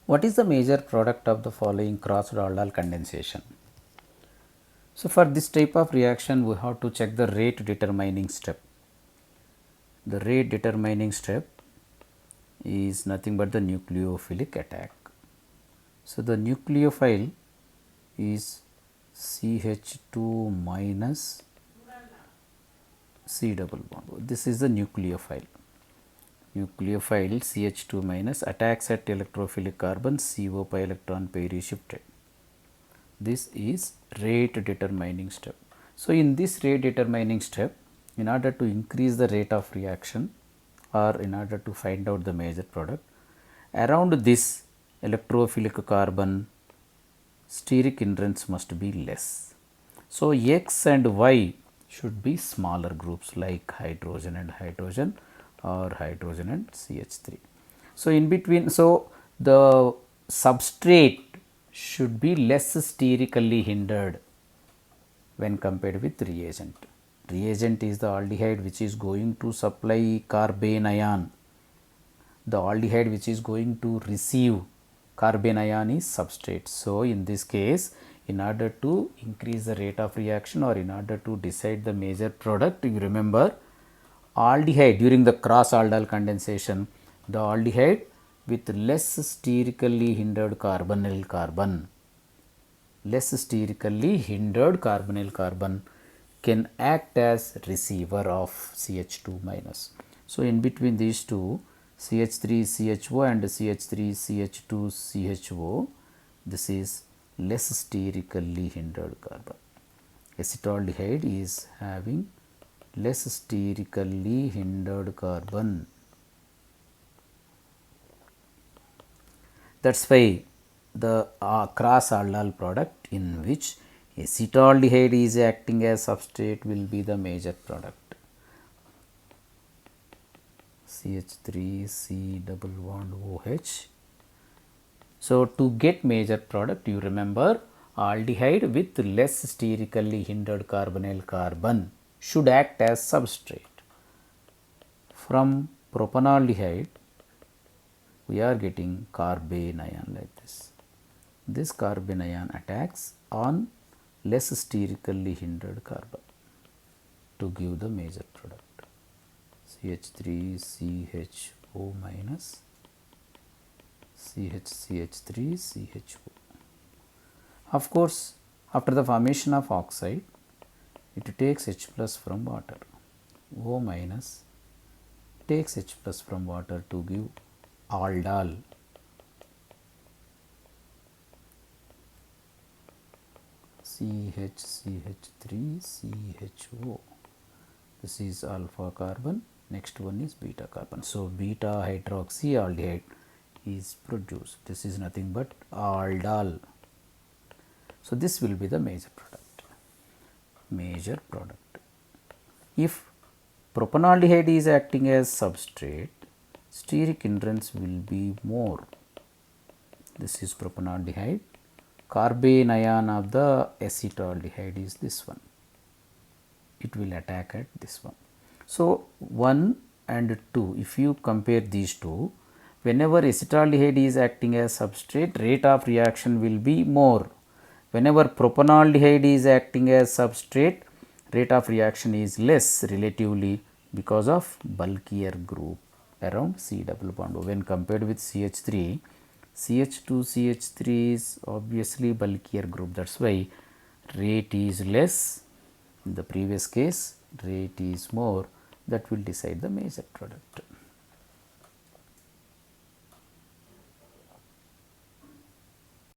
What is the major product of the following crossed aldol condensation? So, for this type of reaction we have to check the rate determining step. The rate determining step is nothing but the nucleophilic attack. So, the nucleophile is CH2 minus C double bond. This is the nucleophile. Nucleophile CH2 minus attacks at electrophilic carbon, CO pi electron pair is shifted. This is rate determining step. So, in this rate determining step, in order to increase the rate of reaction or in order to find out the major product, around this electrophilic carbon steric hindrance must be less. So, X and Y should be smaller groups like hydrogen and hydrogen or hydrogen and CH3. So, in between, so the substrate should be less sterically hindered when compared with reagent. Reagent is the aldehyde which is going to supply carbene ion. The aldehyde which is going to receive carbene ion is substrate. So, in this case, in order to increase the rate of reaction or in order to decide the major product, you remember aldehyde during the cross aldol condensation, the aldehyde with less sterically hindered carbonyl carbon, less sterically hindered carbonyl carbon can act as receiver of CH2 minus. So, in between these two CH3 CHO and CH3 CH2 CHO, this is less sterically hindered carbon. Acetaldehyde is having less sterically hindered carbon. That is why the cross aldol product in which acetaldehyde is acting as substrate will be the major product. CH3 C double bond OH. So, to get major product, you remember aldehyde with less sterically hindered carbonyl carbon should act as substrate. From propanaldehyde, we are getting carbene ion like this. This carbene ion attacks on less sterically hindered carbon to give the major product. CH3CHO minus CH3CHO. Of course, after the formation of oxide, it takes H plus from water. O minus takes H plus from water to give aldol. CH3CHO. This is alpha carbon, next one is beta carbon. So, beta hydroxyaldehyde is produced. This is nothing but aldol. So, this will be the major product. Major product. If propanaldehyde is acting as substrate, steric hindrance will be more. This is propanaldehyde. Carbene ion of the acetaldehyde is this one. It will attack at this one. So, 1 and 2, if you compare these two, whenever acetaldehyde is acting as substrate, rate of reaction will be more. Whenever propanaldehyde is acting as substrate, rate of reaction is less relatively because of bulkier group around C double bond. When compared with CH3, CH2 CH3 is obviously bulkier group. That is why rate is less. In the previous case, rate is more. That will decide the major product.